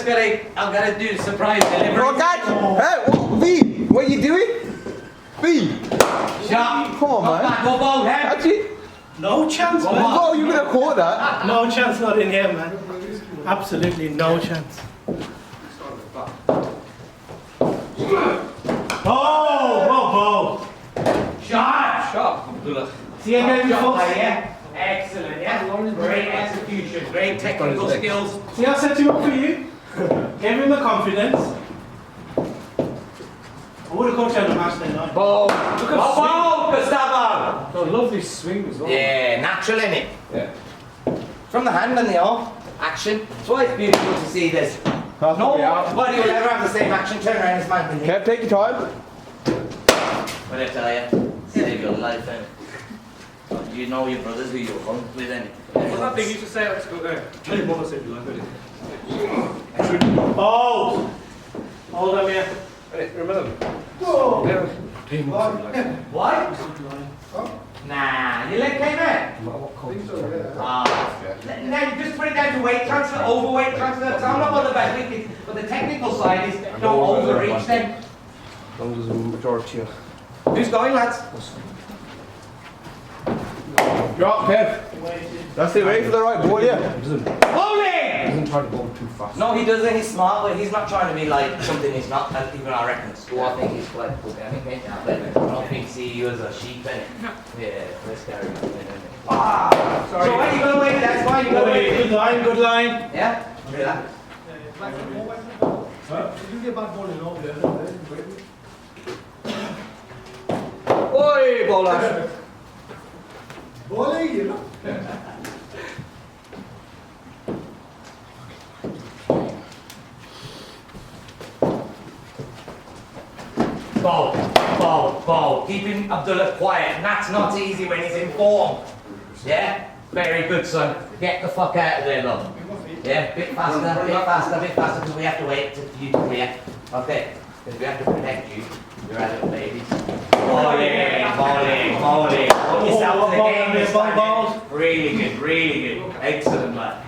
just gotta do the surprise delivery. Oh, God! Hey, what, V, what are you doing? V! Shot. Come on, man. Go ball, head. Actually, No chance, man. oh, you gonna call that? No chance not in here, man. Absolutely no chance. Oh! Shot. Shot. See again, Shot by, yeah. Excellent, yeah. Great execution, great technical skills. See, I set you up for you. Gave him the confidence. I would have coached him the match then, no? Ball. Ball, Gustavo. Oh, lovely swing as well. Yeah, natural in it. Yeah. From the hand and the arm. Action. That's why it's beautiful to see this. That's No what we are. body will ever have the same action turn around as man can do. Kev, take your time. What I tell you, save your life, innit? You know your brothers who you hunt with, innit? What's that thing you used to say? Let's go there. Tell your mother said you like it. Oh! Hold on here. Remember them? Whoa! Yeah. Tell your mother said you like it. What? Nah, your leg came in. Now just put it down to weight transfer, overweight transfer. Because I'm not bothered about weight, but the technical side is don't overreach them. As long as there's a majority of... Who's going, lads? Drop, Kev. That's it, ready for the right ball, yeah. He doesn't Bowling! try to go too fast. No, he doesn't. He's smart, but he's not trying to be like something he's not. Even I reckon at school, I think he's quite good. I think maybe I don't think see you as a sheep, innit? Yeah, let's carry on. Ah, sorry. So when you go away, that's fine. You go away. Good line, good line. Yeah. Relax. Oi, bowler. Bowl. Keeping Abdullah quiet. And that's not easy when he's in form. Yeah? Very good, son. Get the fuck out of there, love. Yeah? Bit faster, because we have to wait for you to react. Okay? Because we have to protect you. You're our little babies. Bowling. Put yourself to the game this time. Really good. Excellent, man.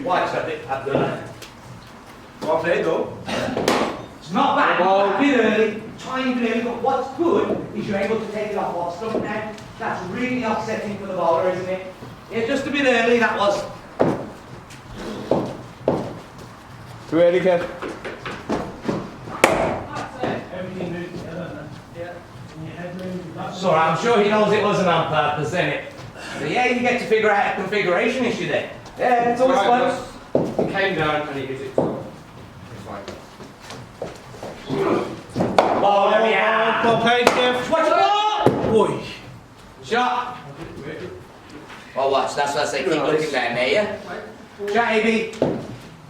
Watch that, Abdullah. Well played, though. It's not bad, a bit early, tiny bit early, but what's good is you're able to take it off stump now. That's really offsetting for the bowler, isn't it? Yeah, just a bit early, that was. Too early, Kev. Everything moves together, man. Yeah. And your head moves. Sorry, I'm sure he knows it wasn't on purpose, innit? So yeah, you get to figure out a configuration issue there. Yeah, it's always fun. He came down and he hit it, so it's fine. Ball, yeah. Well played, Kev. Watch the ball! Oi. Shot. Well, watch, that's what I say, keep looking down there, yeah? Shot, AB.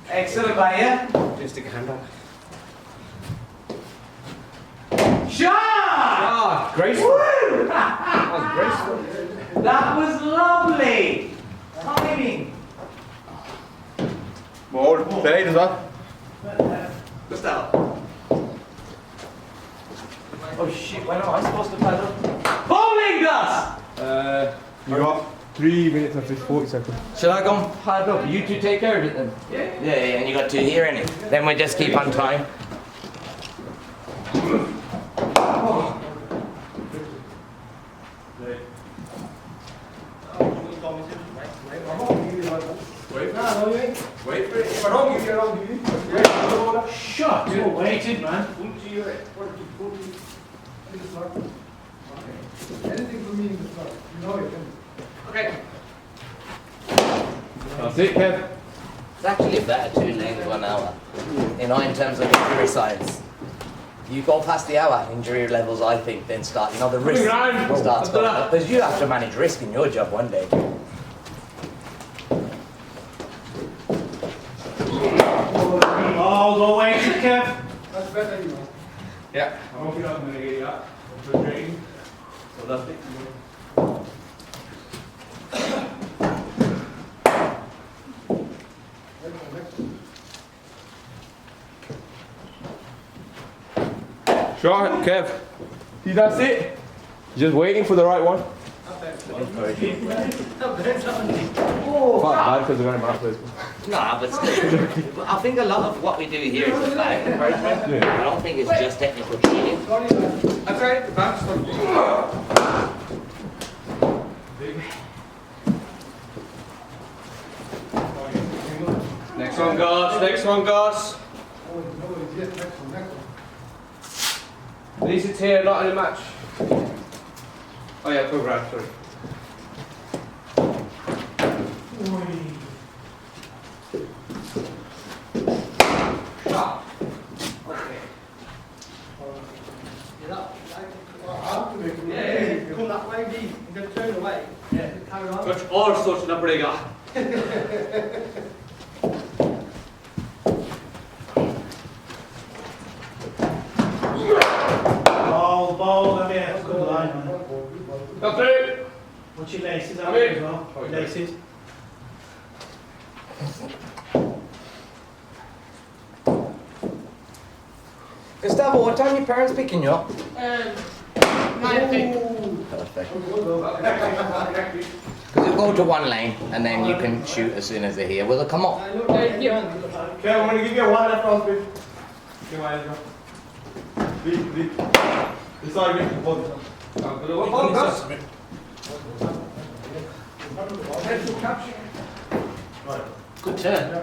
Excellent player. Just stick a hand out. Shot! Ah, graceful. Woo! That was graceful. That was lovely! Timing! Ball, played as well. Gustavo. Oh shit, when am I supposed to paddle? Bowling, Gus! You got 3 minutes and 40 seconds. Shall I go and paddle up? You two take care of it then? Yeah, and you got 2 here, innit? Then we just keep on time. Wait for it. If I don't give you, I don't give you. Shot. Well weighted, man. Anything for me in the slot, you know it. Okay. That's it, Kev. It's actually a better 2 lanes 1 hour. You know, in terms of injury science. You go past the hour, injury levels, I think, then start, you know, the risk starts going up. Because you have to manage risk in your job one day. Oh, go weighted, Kev. That's better, you know. Yeah. I hope you're not going to get that. So that's it. Sure, Kev. See, that's it. Just waiting for the right one. Oh, Bad because we're going to No, but still, I think a lot of what we do here is about encouragement. I don't think it's just technical training. That's right, the back's on. Next one, Gus. Next one, Gus. Oh, no, yes, next one, next one. At least it's here, not in a match. Oh yeah, program, sorry. Shot. Okay. I have to make it. Yeah, come that way, Dean. You're going to turn away. Yeah, carry on. कुछ और सोचना पड़ेगा. Ball, let me have good line, man. Come through. What's your laces Come out in. as well? Oh, Laces. Gustavo, what time are your parents picking you up? 9:00. Perfect. Because you go to one lane and then you can shoot as soon as they're here. Will they come up? Okay, I'm gonna give you a one left on speed. Okay, one left. Lead. It's all good. Hold it. What ball, Gus? Good turn.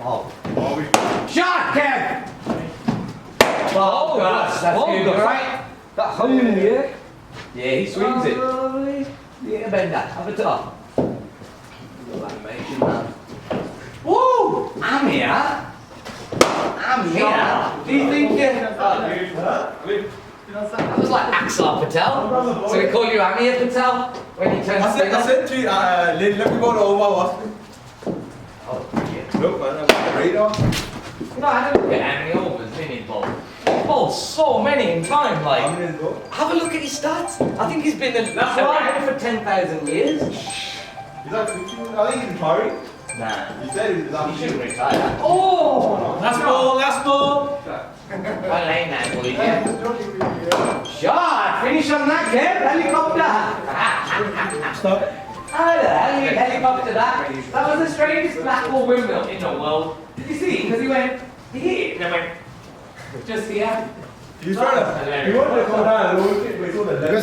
Oh. Shot, Kev! Oh, Gus, that's good, Gus, right? That hung in the air. Yeah, he swings it. Yeah, bend that. Have a top. Good animation, man. Woo! I'm here. I'm here. Do you think that was like Axel Patel? So we call you Amir Patel when you turn I said to you, let me go to over. Oh, yeah. Look, man, I'm on the radar. You know, I had a look at Amir Over's mini ball. He bowled so many in time, How like. many is go? Have a look at his stats. I think he's been around for 10,000 years. He's like 15. I think he's retiring. Nah, He said he's he shouldn't retire. Oh! Last ball. One lane now, boys. Yeah. Just joking with you, yeah. Shot! Finish on that, Kev. Helicopter! Stop. How the hell you helicopter that? That was the strangest black ball windmill in the world. Did you see? Because he went here and then went just here. He's trying to. He wanted to come down and look at it, but he saw the left.